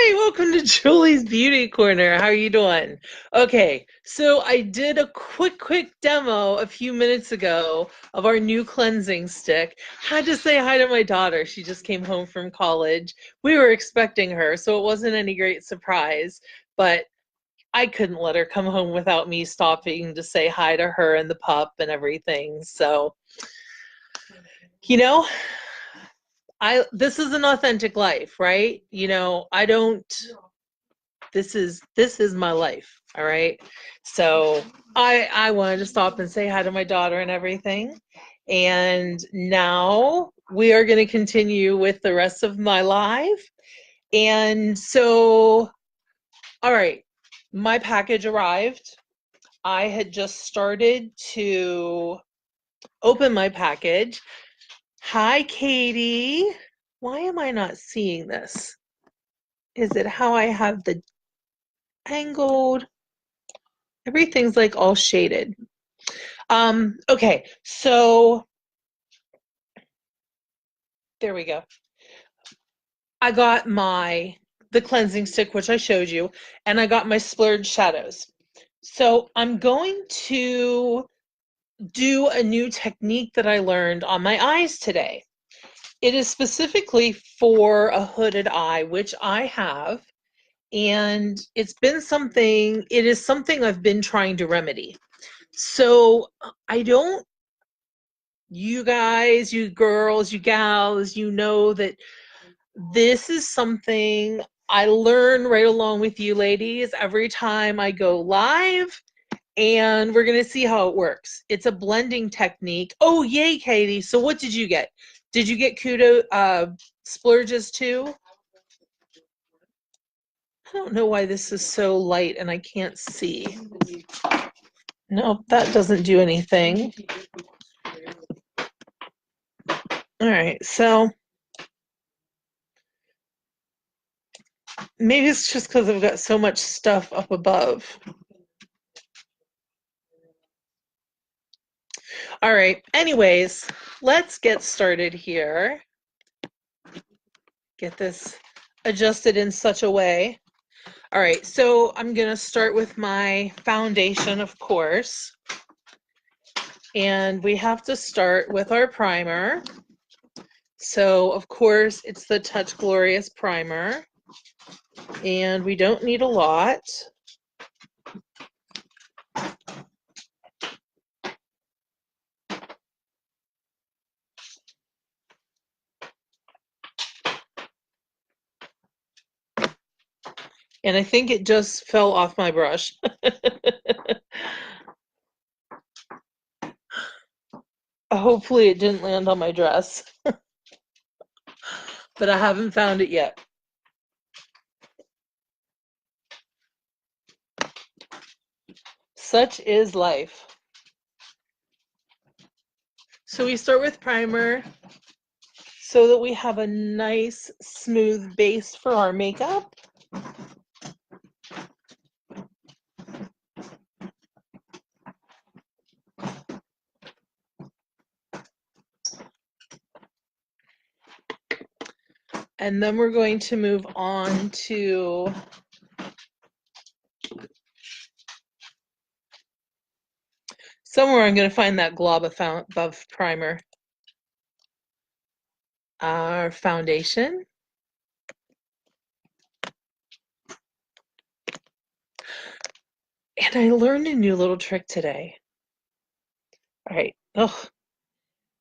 Hi, welcome to Julie's Beauty Corner. How are you doing? Okay, so I did a quick demo a few minutes ago of our new cleansing stick. Had to say hi to my daughter. She just came home from college. We were expecting her, so it wasn't any great surprise, but I couldn't let her come home without me stopping to say hi to her and the pup and everything. So, you know, I this is an authentic life, right? I don't this is my life, all right? So I wanted to stop and say hi to my daughter and everything. And now we are going to continue with the rest of my live. And so, all right, my package arrived. I had just started to open my package. Hi, Katie. Why am I not seeing this? Is it how I have the angled? Everything's like all shaded. Okay, so there we go. I got the cleansing stick, which I showed you, and I got my splurge shadows. So I'm going to do a new technique that I learned on my eyes today. It is specifically for a hooded eye, which I have, and it is something I've been trying to remedy. So I don't you guys, you girls, you gals, you know that this is something I learn right along with you ladies every time I go live, and we're going to see how it works. It's a blending technique. Oh, yay, Katie. So what did you get? Did you get splurges too? I don't know why this is so light and I can't see. Nope, that doesn't do anything. All right, so maybe it's just because I've got so much stuff up above. All right, anyways, let's get started here. Get this adjusted in such a way. All right, so I'm gonna start with my foundation, of course. And we have to start with our primer. So, of course, it's the Touch Glorious primer. And we don't need a lot. And I think it just fell off my brush. Hopefully it didn't land on my dress. But I haven't found it yet. Such is life. So we start with primer so that we have a nice smooth base for our makeup. And then we're going to move on to somewhere I'm going to find that glob above primer. Our foundation. And I learned a new little trick today. All right. Oh,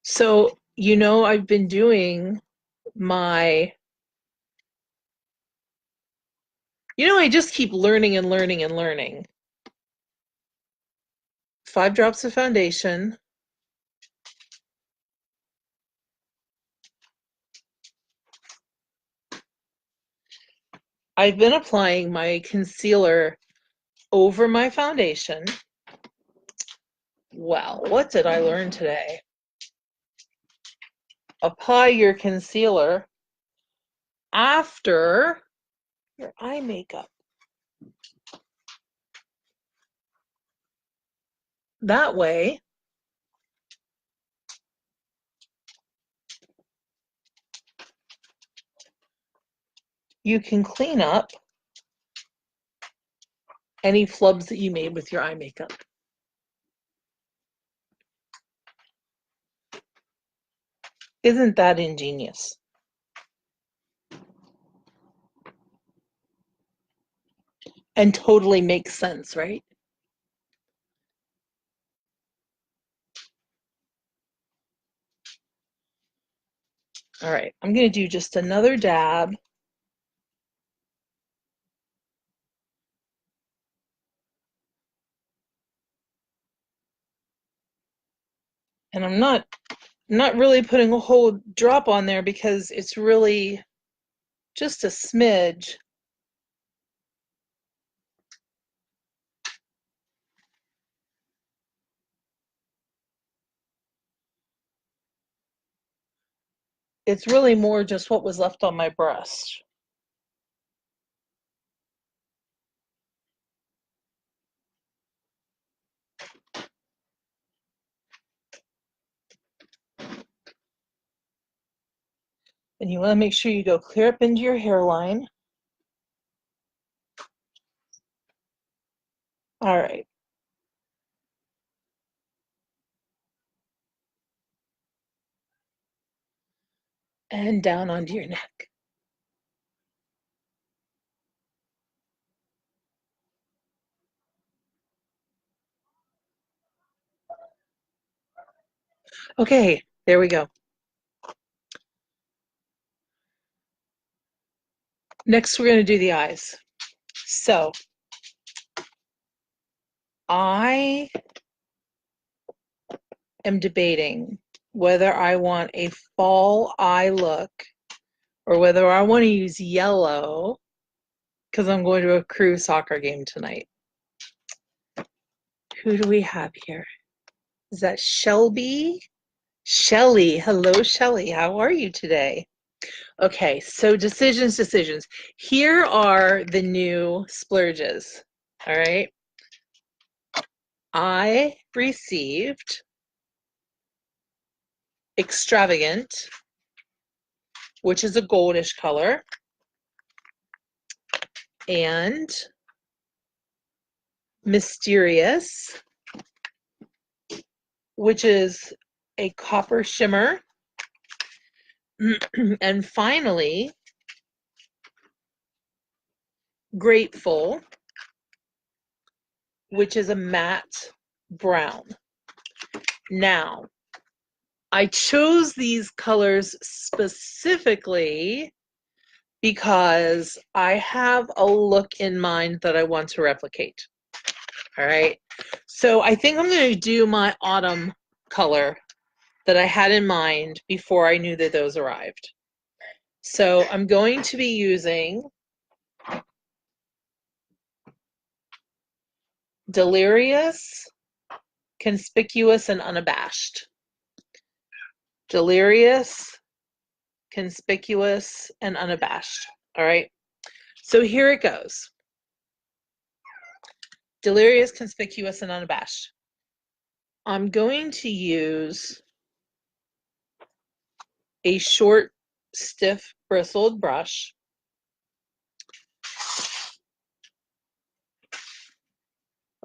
so I've been doing I just keep learning and learning and learning. 5 drops of foundation. I've been applying my concealer over my foundation. Well, what did I learn today? Apply your concealer after your eye makeup. That way, you can clean up any flubs that you made with your eye makeup. Isn't that ingenious? And totally makes sense, right? All right, I'm going to do just another dab. And I'm not really putting a whole drop on there because it's really just a smidge. It's really more just what was left on my breast. And you want to make sure you go clear up into your hairline. All right. And down onto your neck. Okay, there we go. Next, we're going to do the eyes. So, I am debating whether I want a fall eye look or whether I want to use yellow because I'm going to a crew soccer game tonight. Who do we have here? Is that Shelby? Shelly. Hello, Shelly. How are you today? Okay, so decisions. Here are the new splurges. All right. I received Extravagant, which is a goldish color, and Mysterious, which is a copper shimmer. And finally, Grateful, which is a matte brown. Now, I chose these colors specifically because I have a look in mind that I want to replicate. All right. So I think I'm going to do my autumn color that I had in mind before I knew that those arrived. So I'm going to be using Delirious, Conspicuous, and Unabashed. Delirious, Conspicuous, and Unabashed. All right. So here it goes. Delirious, Conspicuous, and Unabashed. I'm going to use a short, stiff, bristled brush.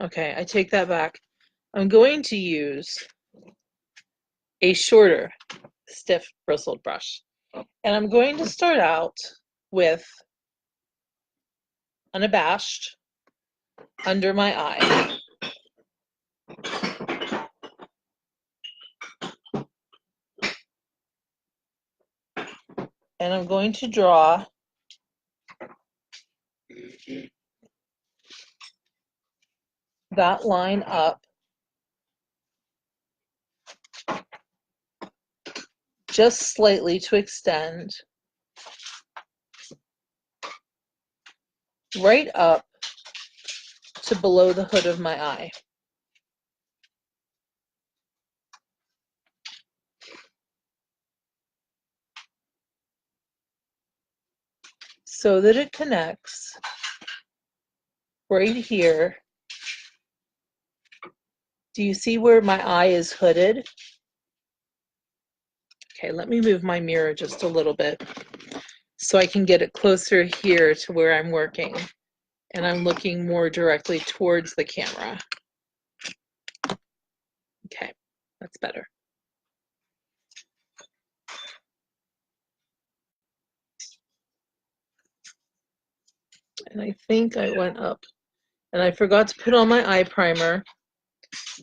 Okay, I take that back. I'm going to use a shorter, stiff, bristled brush. And I'm going to start out with Unabashed under my eye. And I'm going to draw that line up just slightly to extend right up to below the hood of my eye. So that it connects right here. Do you see where my eye is hooded? Okay, let me move my mirror just a little bit so I can get it closer here to where I'm working, and I'm looking more directly towards the camera. Okay, that's better. And I think I went up, and I forgot to put on my eye primer,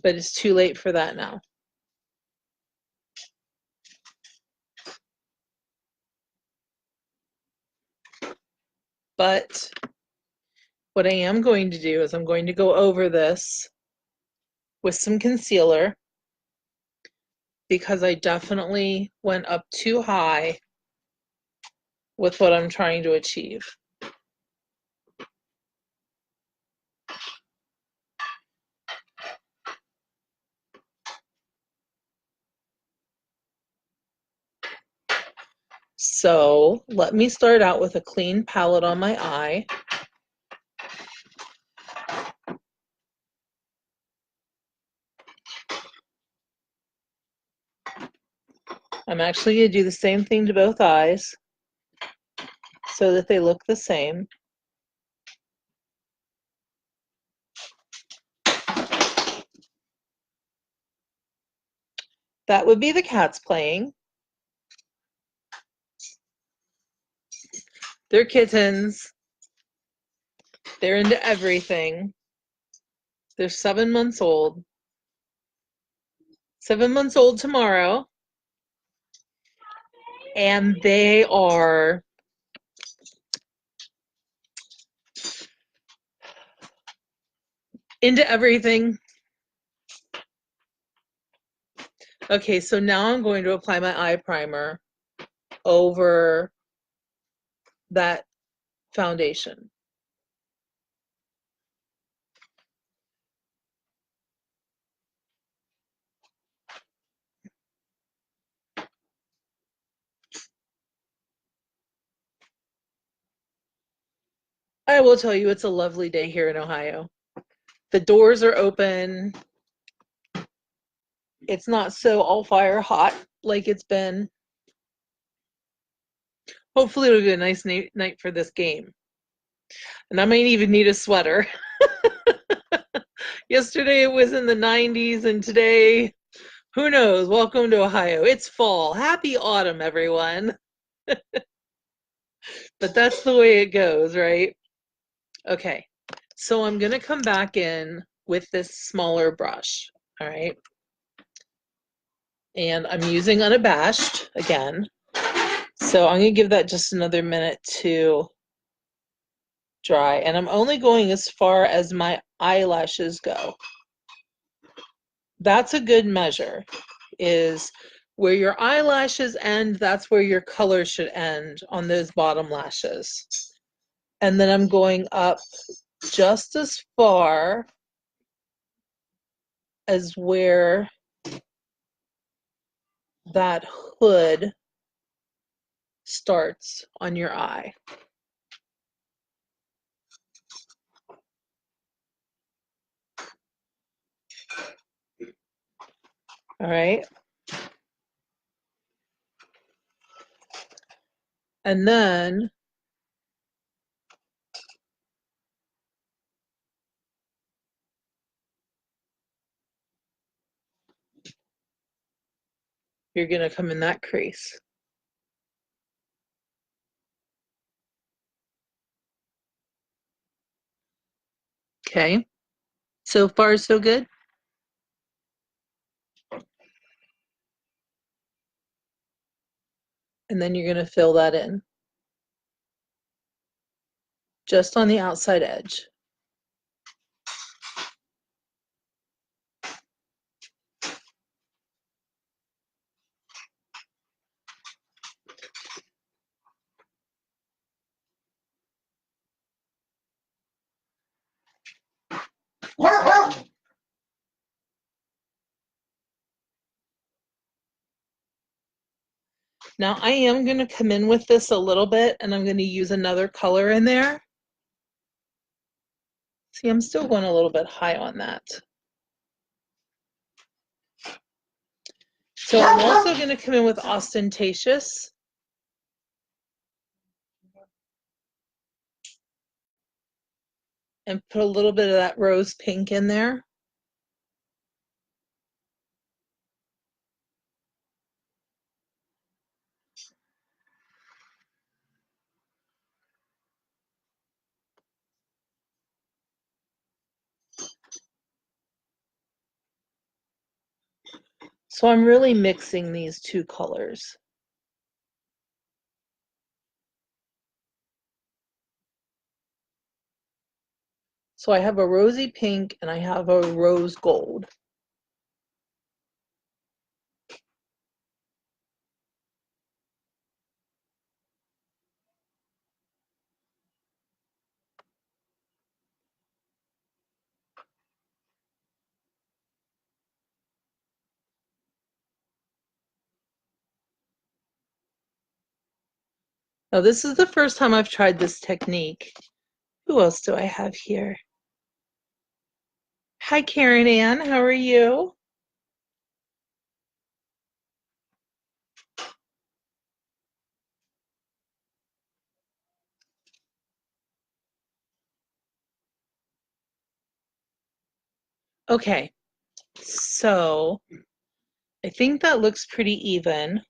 but it's too late for that now. But what I am going to do is I'm going to go over this with some concealer, because I definitely went up too high with what I'm trying to achieve. So let me start out with a clean palette on my eye. I'm actually going to do the same thing to both eyes so that they look the same. That would be the cats playing. They're kittens. They're into everything. They're 7 months old. 7 months old tomorrow. And they are into everything. Okay, so now I'm going to apply my eye primer over that foundation. I will tell you, it's a lovely day here in Ohio. The doors are open. It's not so all fire hot like it's been. Hopefully it'll be a nice night for this game. And I might even need a sweater. Yesterday it was in the 90s, and today, who knows? Welcome to Ohio. It's fall. Happy autumn, everyone. But that's the way it goes, right? Okay, so I'm going to come back in with this smaller brush, all right? And I'm using Unabashed again. So I'm going to give that just another minute to dry. And I'm only going as far as my eyelashes go. That's a good measure, is where your eyelashes end, that's where your color should end on those bottom lashes. And then I'm going up just as far as where that hood starts on your eye. All right. And then you're going to come in that crease. Okay. So far, so good. And then you're going to fill that in just on the outside edge. Now I am going to come in with this a little bit, and I'm going to use another color in there. See, I'm still going a little bit high on that. So I'm also going to come in with Ostentatious. and put a little bit of that rose pink in there. So I'm really mixing these two colors. So I have a rosy pink and I have a rose gold. Now this is the first time I've tried this technique. Who else do I have here? Hi, Karen Ann. How are you? Okay, so I think that looks pretty even.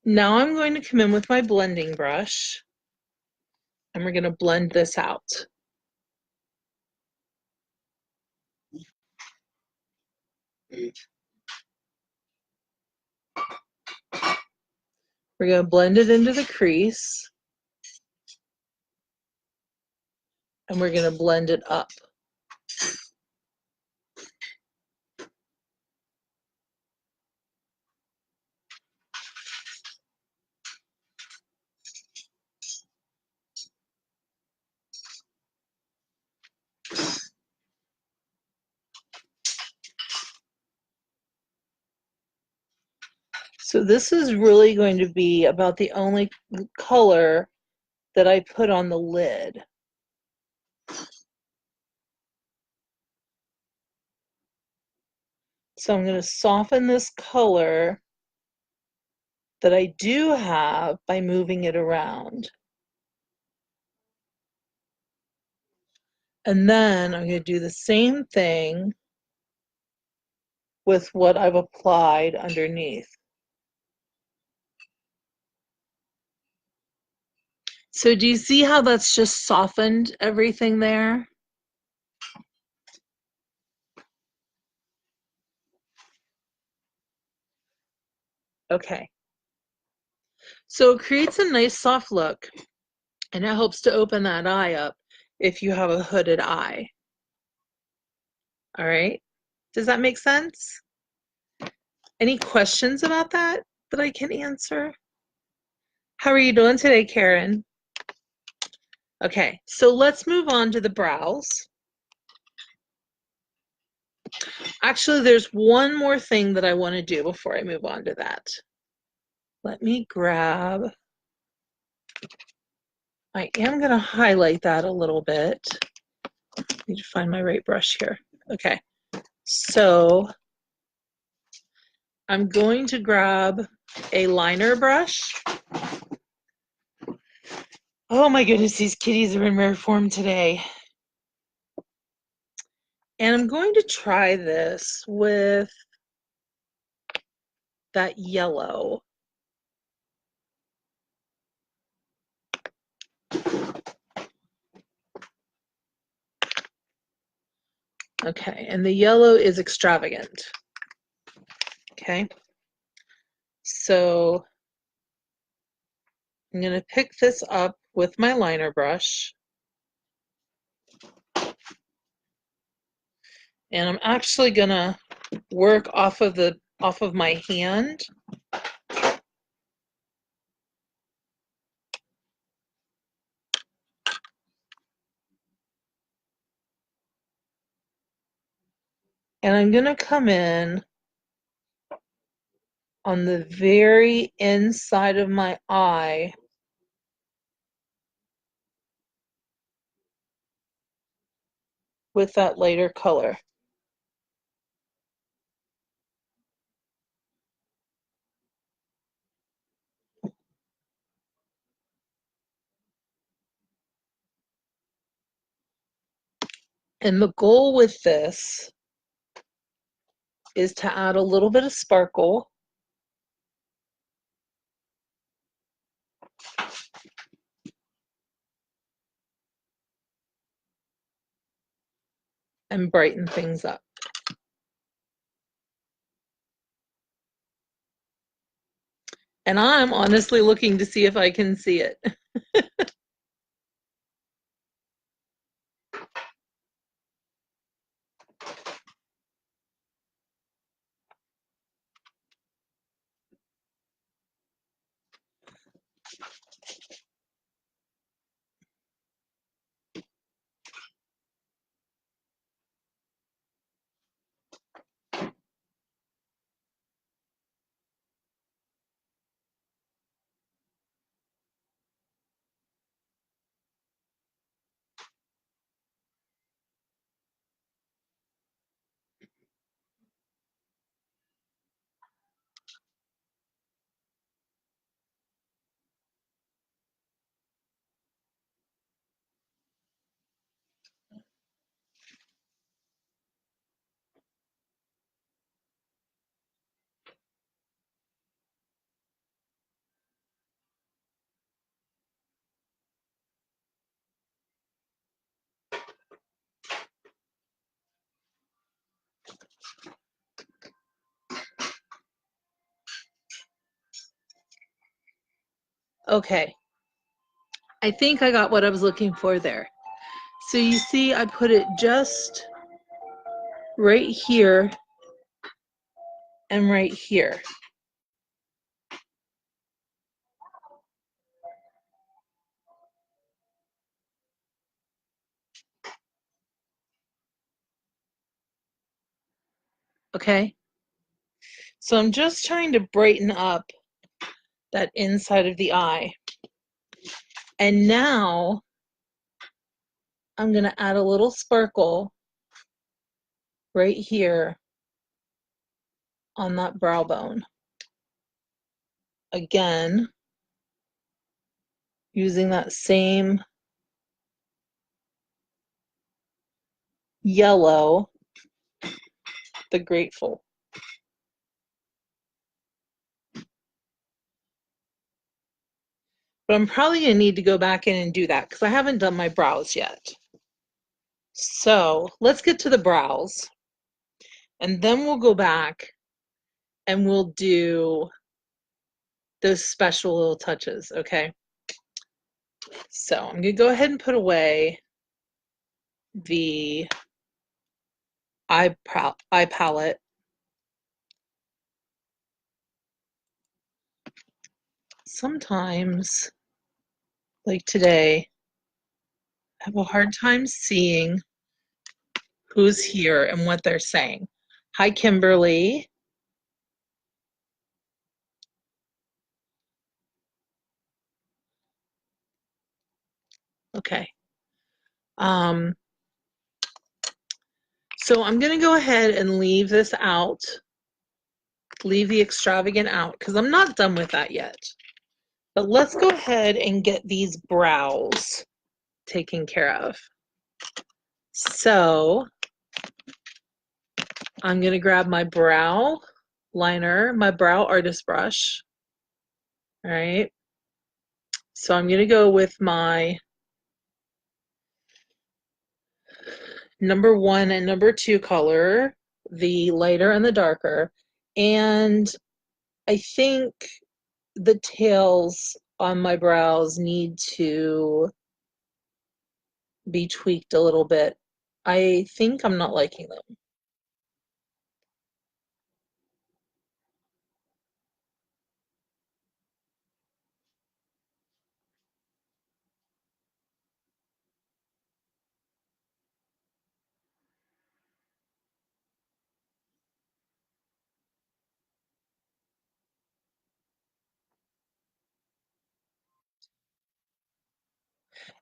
Now I'm going to come in with my blending brush and we're going to blend this out. We're going to blend it into the crease and we're going to blend it up. So this is really going to be about the only color that I put on the lid. So I'm going to soften this color that I do have by moving it around. And then I'm going to do the same thing with what I've applied underneath. So do you see how that's just softened everything there? Okay. So it creates a nice soft look and it helps to open that eye up if you have a hooded eye. All right. Does that make sense? Any questions about that I can answer? How are you doing today, Karen? Okay, so let's move on to the brows. Actually, there's one more thing that I want to do before I move on to that. Let me grab, I am going to highlight that a little bit. I need to find my right brush here. Okay, so I'm going to grab a liner brush. Oh my goodness, these kitties are in rare form today. And I'm going to try this with that yellow. Okay, and the yellow is extravagant. Okay, so I'm going to pick this up with my liner brush. And I'm actually going to work off of my hand. And I'm going to come in on the very inside of my eye with that lighter color. And the goal with this is to add a little bit of sparkle and brighten things up. And I'm honestly looking to see if I can see it. Okay, I think I got what I was looking for there. So you see, I put it just right here and right here. Okay, so I'm just trying to brighten up that inside of the eye. And now I'm going to add a little sparkle right here on that brow bone. Again, using that same yellow, the grateful. But I'm probably going to need to go back in and do that because I haven't done my brows yet. So let's get to the brows. And then we'll go back and we'll do those special little touches, okay? So I'm going to go ahead and put away the eye palette. Sometimes, like today, I have a hard time seeing who's here and what they're saying. Hi, Kimberly. Okay. Um, so I'm going to go ahead and leave this out, leave the extravagant out, because I'm not done with that yet. But let's go ahead and get these brows taken care of. So I'm going to grab my brow liner, my brow artist brush. All right. So I'm going to go with my number 1 and number 2 color, the lighter and the darker. And I think the tails on my brows need to be tweaked a little bit. I think I'm not liking them.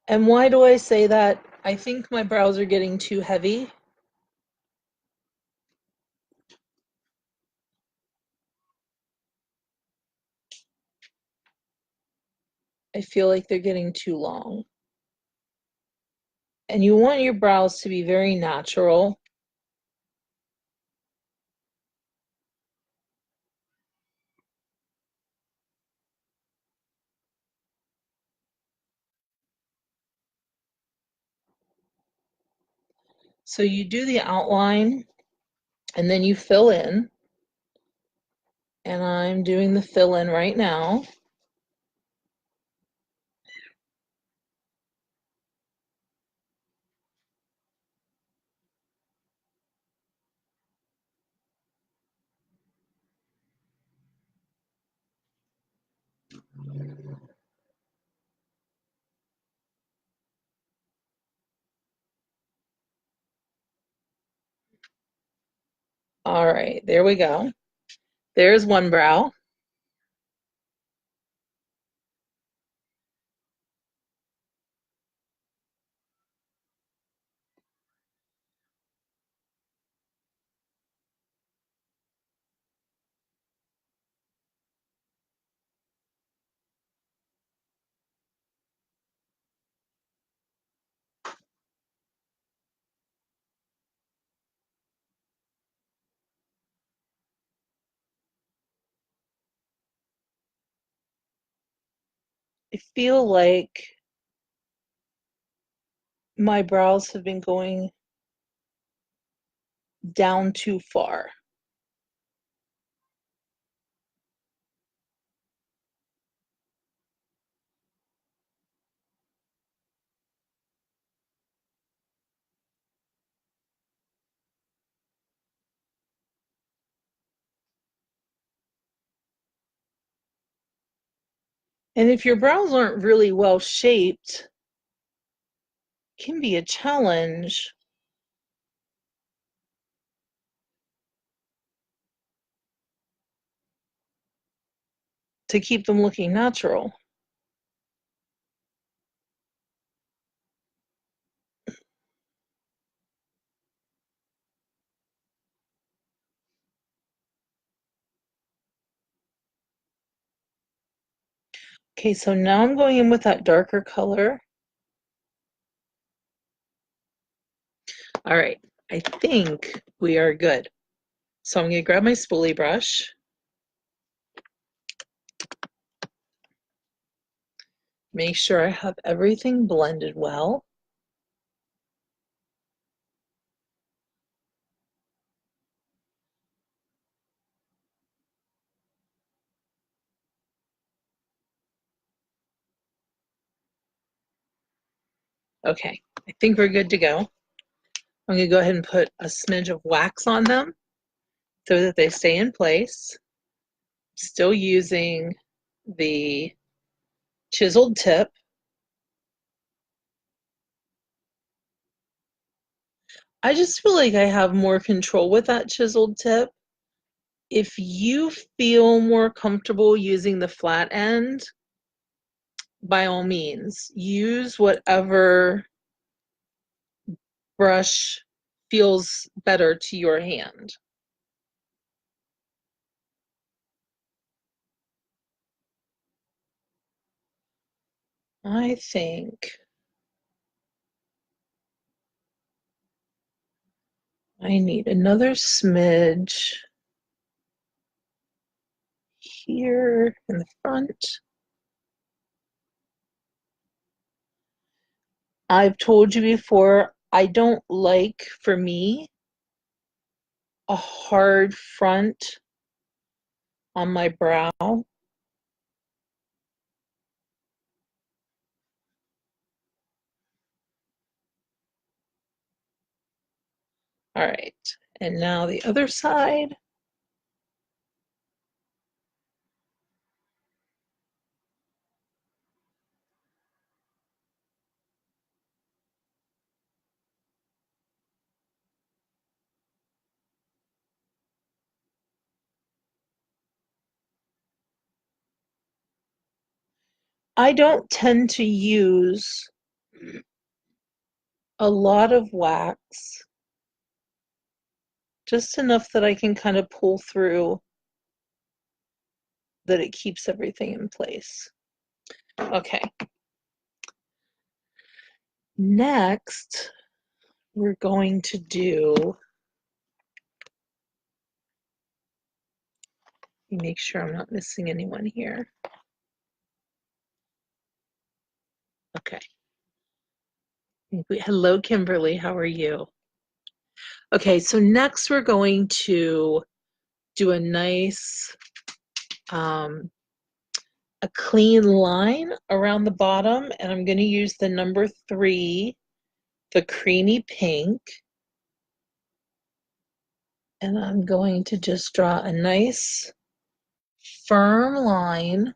And why do I say that? I think my brows are getting too heavy. I feel like they're getting too long. And you want your brows to be very natural. So you do the outline and then you fill in. And I'm doing the fill in right now. All right, there we go. There's one brow. I feel like my brows have been going down too far. And if your brows aren't really well shaped, it can be a challenge to keep them looking natural. Okay, so now I'm going in with that darker color. All right, I think we are good. So I'm going to grab my spoolie brush. Make sure I have everything blended well. Okay, I think we're good to go. I'm going to go ahead and put a smidge of wax on them so that they stay in place. Still using the chiseled tip. I just feel like I have more control with that chiseled tip. If you feel more comfortable using the flat end, by all means, use whatever brush feels better to your hand. I think I need another smidge here in the front. I've told you before, I don't like, for me, a hard front on my brow. All right, and now the other side. I don't tend to use a lot of wax, just enough that I can kind of pull through that it keeps everything in place. Okay. Next, we're going to do, make sure I'm not missing anyone here. Okay. Hello, Kimberly. How are you? Okay, so next we're going to do a nice, a clean line around the bottom, and I'm going to use the number 3, the creamy pink, and I'm going to just draw a nice firm line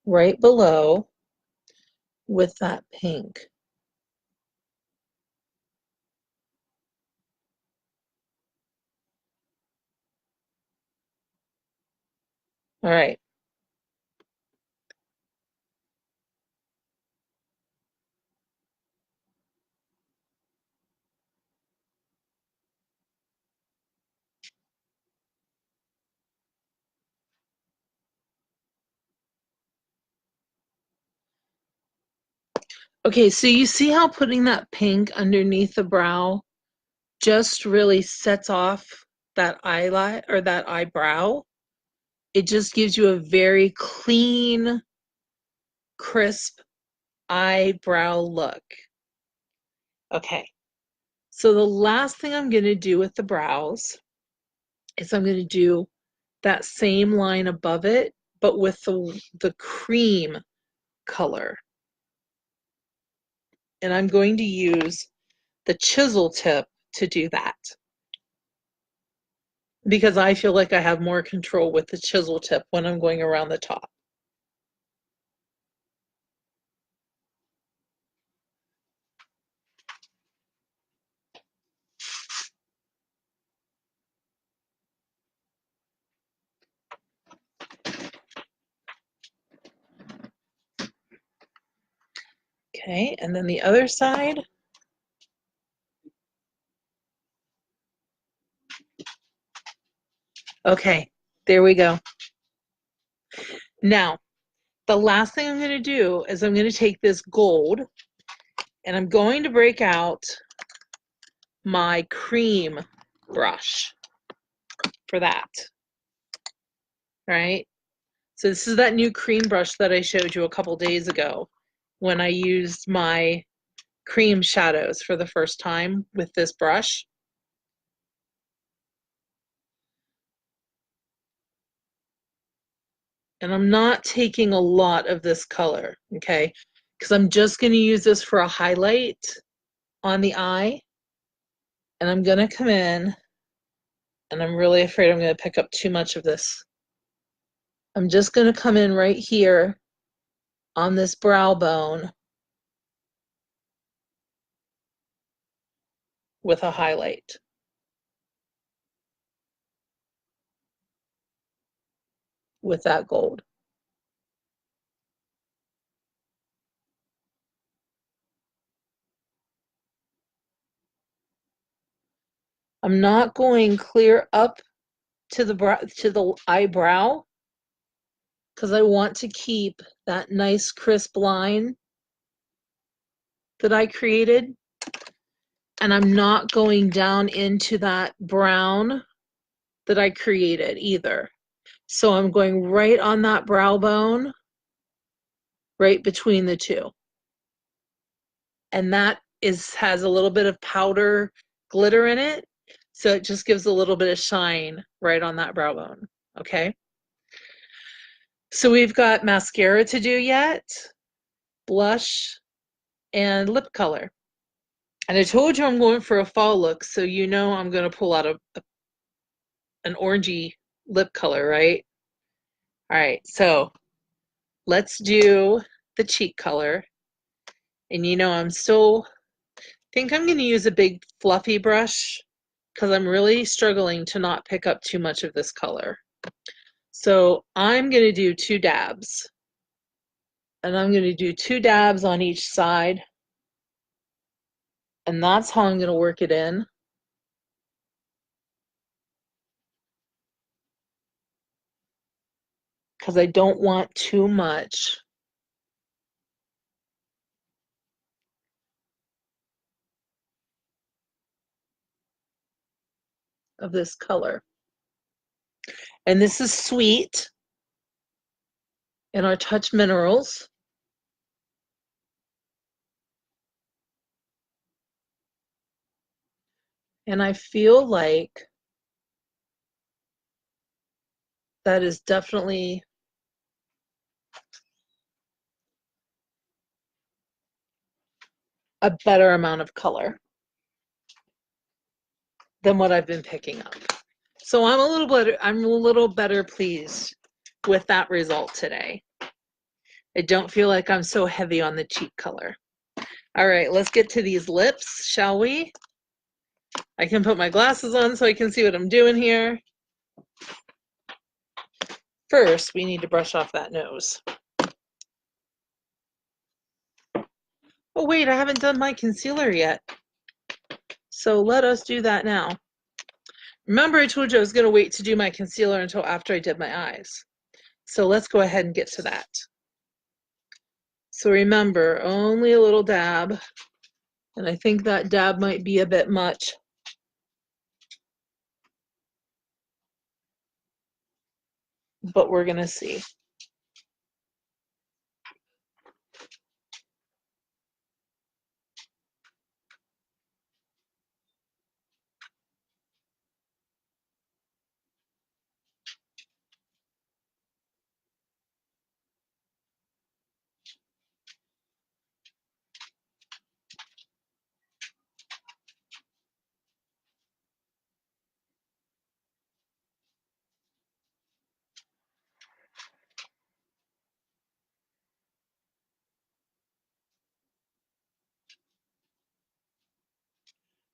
right below with that pink. All right. Okay, so you see how putting that pink underneath the brow just really sets off that eyelid or that eyebrow? It just gives you a very clean, crisp eyebrow look. Okay, so the last thing I'm going to do with the brows is I'm going to do that same line above it, but with the cream color. And I'm going to use the chisel tip to do that because I feel like I have more control with the chisel tip when I'm going around the top. Okay, and then the other side. Okay, there we go. Now, the last thing I'm going to do is I'm going to take this gold and I'm going to break out my cream brush for that, right? So this is that new cream brush that I showed you a couple days ago when I used my cream shadows for the first time with this brush. And I'm not taking a lot of this color, okay? Because I'm just going to use this for a highlight on the eye. And I'm going to come in, and I'm really afraid I'm going to pick up too much of this. I'm just going to come in right here on this brow bone with a highlight with that gold. I'm not going clear up to the eyebrow because I want to keep that nice crisp line that I created. And I'm not going down into that brown that I created either. So I'm going right on that brow bone, right between the two. And that has a little bit of powder glitter in it. So it just gives a little bit of shine right on that brow bone. Okay. So we've got mascara to do yet, blush, and lip color. And I told you I'm going for a fall look, so you know I'm going to pull out an orangey lip color, right? All right, so let's do the cheek color. And you know, think I'm going to use a big fluffy brush because I'm really struggling to not pick up too much of this color. So I'm going to do 2 dabs. And I'm going to do 2 dabs on each side. And that's how I'm going to work it in. Because I don't want too much of this color. And this is Sweet in our Touch Minerals. And I feel like that is definitely a better amount of color than what I've been picking up. So I'm a little better pleased with that result today. I don't feel like I'm so heavy on the cheek color. All right, let's get to these lips, shall we? I can put my glasses on so I can see what I'm doing here. First, we need to brush off that nose. Oh wait, I haven't done my concealer yet. So let us do that now. Remember, I told you I was going to wait to do my concealer until after I did my eyes. So let's go ahead and get to that. So remember, only a little dab. And I think that dab might be a bit much. But we're going to see.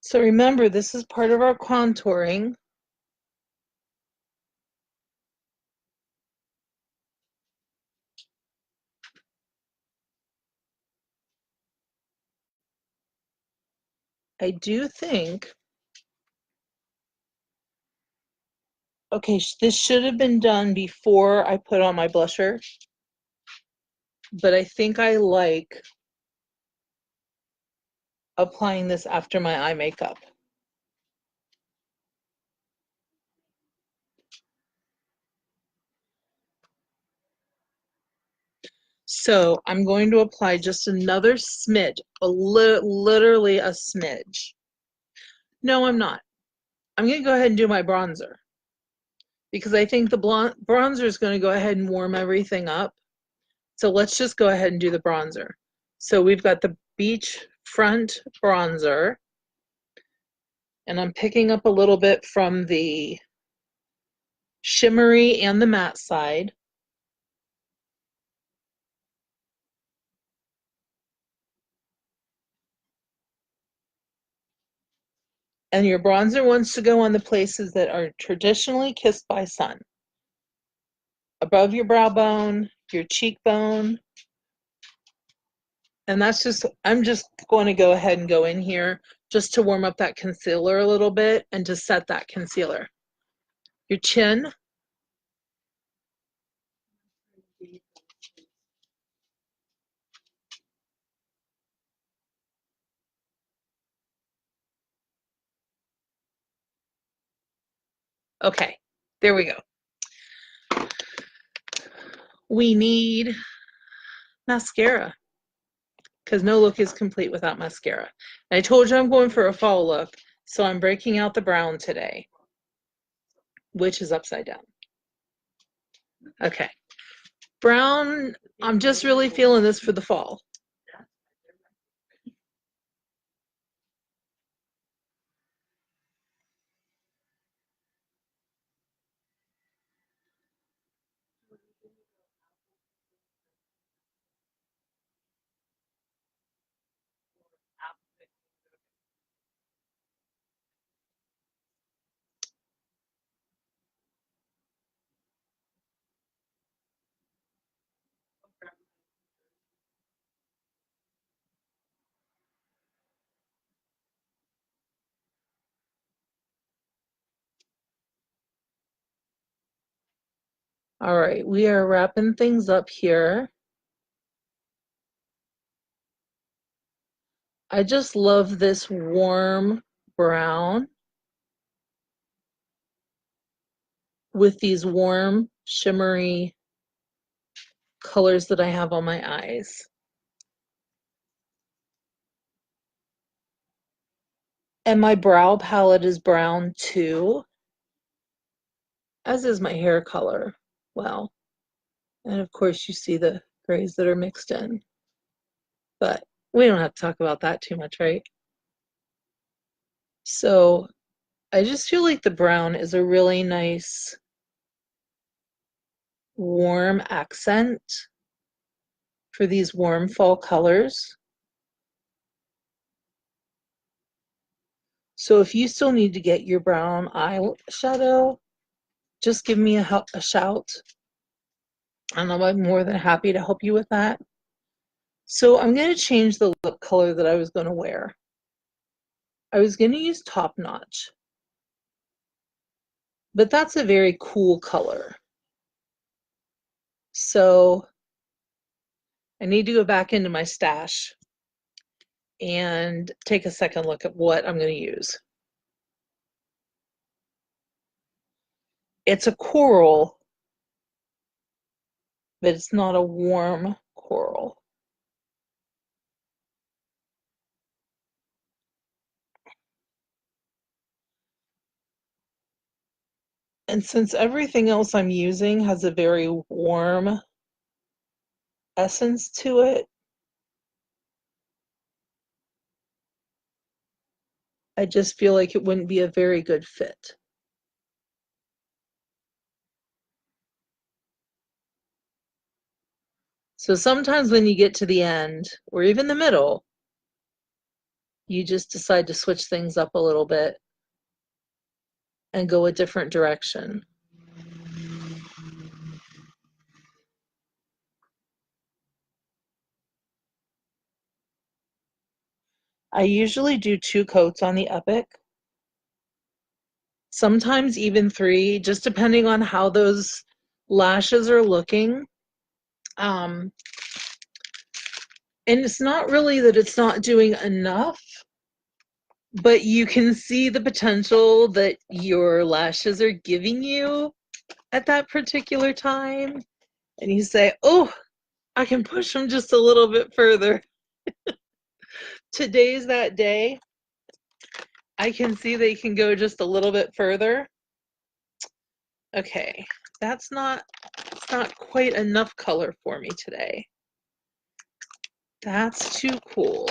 So remember, this is part of our contouring. I do think, okay, this should have been done before I put on my blusher, but I think I like applying this after my eye makeup. So I'm going to apply just another smidge, literally a smidge. No, I'm not. I'm going to go ahead and do my bronzer because I think the bronzer is going to go ahead and warm everything up. So let's just go ahead and do the bronzer. So we've got the Beach Front bronzer, and I'm picking up a little bit from the shimmery and the matte side. And your bronzer wants to go on the places that are traditionally kissed by sun. Above your brow bone, your cheekbone. And that's just, I'm just going to go ahead and go in here just to warm up that concealer a little bit and to set that concealer. Your chin. Okay, there we go. We need mascara because no look is complete without mascara. And I told you I'm going for a fall look, so I'm breaking out the brown today, which is upside down. Okay, brown, I'm just really feeling this for the fall. All right, we are wrapping things up here. I just love this warm brown. with these warm, shimmery colors that I have on my eyes. And my brow palette is brown too, as is my hair color. Well, and of course you see the grays that are mixed in. But we don't have to talk about that too much, right? So I just feel like the brown is a really nice warm accent for these warm fall colors. So if you still need to get your brown eyeshadow, just give me a shout, and I'm more than happy to help you with that. So I'm going to change the lip color that I was going to wear. I was going to use Top Notch, but that's a very cool color. So I need to go back into my stash and take a second look at what I'm going to use. It's a coral, but it's not a warm coral. And since everything else I'm using has a very warm essence to it, I just feel like it wouldn't be a very good fit. So sometimes when you get to the end, or even the middle, you just decide to switch things up a little bit and go a different direction. I usually do 2 coats on the Epic, sometimes even 3, just depending on how those lashes are looking. And it's not really that it's not doing enough, but you can see the potential that your lashes are giving you at that particular time. And you say, oh, I can push them just a little bit further. Today's that day. I can see they can go just a little bit further. Okay, it's not quite enough color for me today. That's too cool.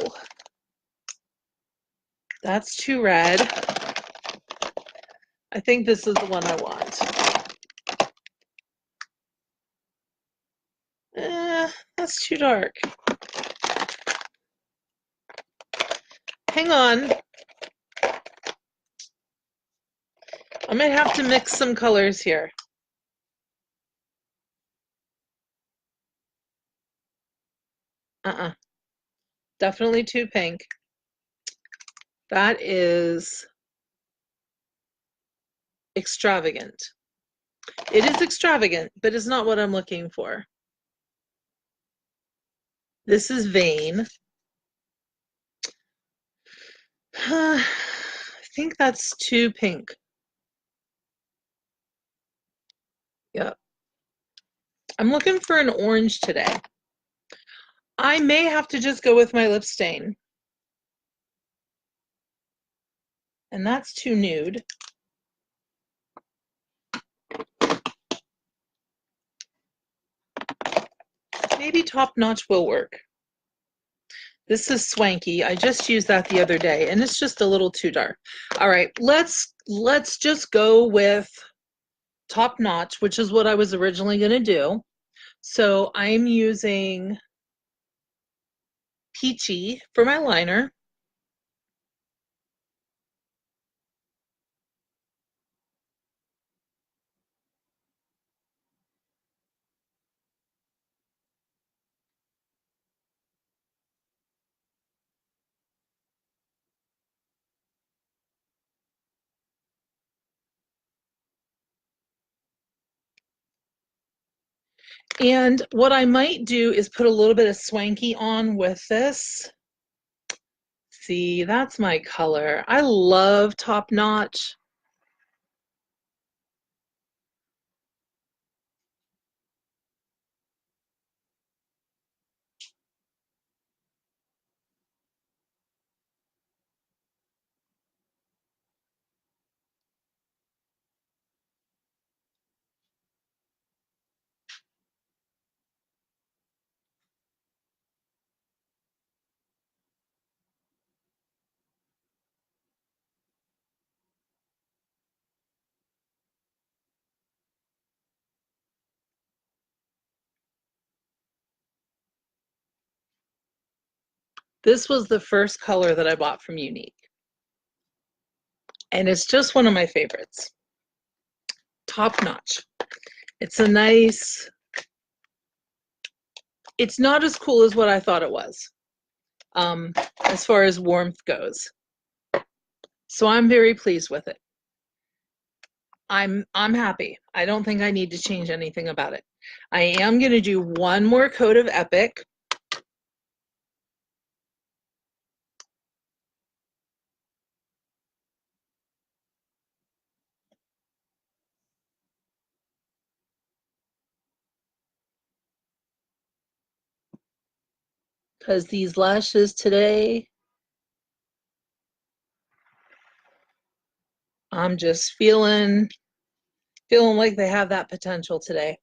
That's too red. I think this is the one I want. That's too dark. Hang on. I might have to mix some colors here. Definitely too pink. That is extravagant. It is extravagant, but it's not what I'm looking for. This is Vain. I think that's too pink. Yeah. I'm looking for an orange today. I may have to just go with my lip stain. And that's too nude. Maybe Top Notch will work. This is Swanky. I just used that the other day, and it's just a little too dark. All right, let's just go with Top Notch, which is what I was originally going to do. So I'm using Peachy for my liner. And what I might do is put a little bit of Swanky on with this. See, that's my color. I love Top Notch. This was the first color that I bought from Younique. And it's just one of my favorites. Top notch. It's a nice, it's not as cool as what I thought it was, as far as warmth goes. So I'm very pleased with it. I'm happy. I don't think I need to change anything about it. I am going to do one more coat of Epic. Because these lashes today, I'm just feeling like they have that potential today.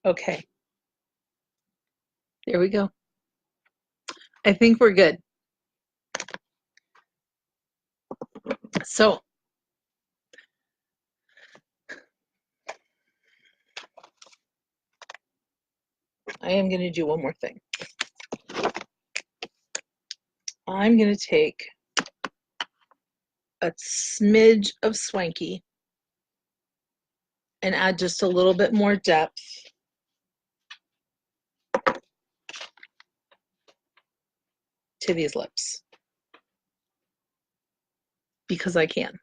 Okay. There we go. I think we're good. So I am going to do one more thing. I'm going to take a smidge of Swanky and add just a little bit more depth to these lips because I can.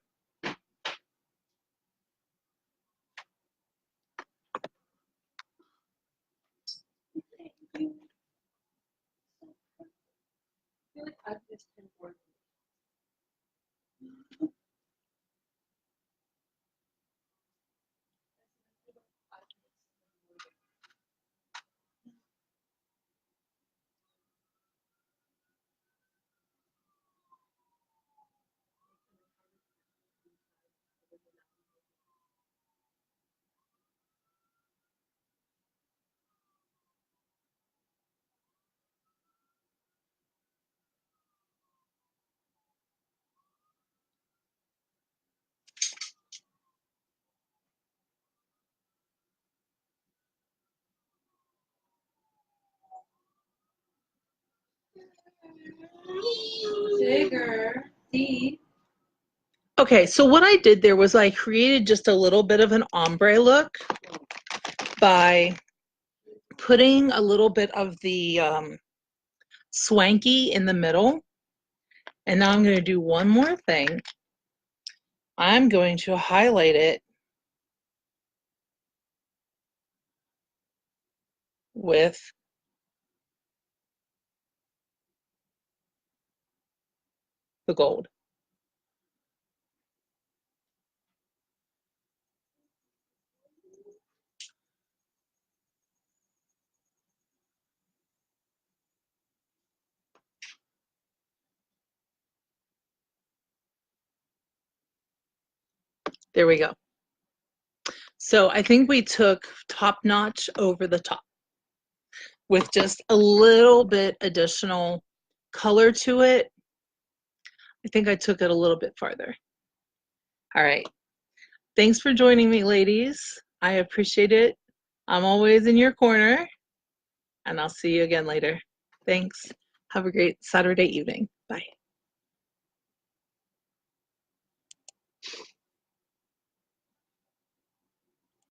Bigger, deep. Okay, so what I did there was I created just a little bit of an ombre look by putting a little bit of the Swanky in the middle. And now I'm going to do one more thing. I'm going to highlight it with the gold. There we go. So I think we took top notch over the top with just a little bit additional color to it. I think I took it a little bit farther. All right. Thanks for joining me, ladies. I appreciate it. I'm always in your corner, and I'll see you again later. Thanks. Have a great Saturday evening. Bye.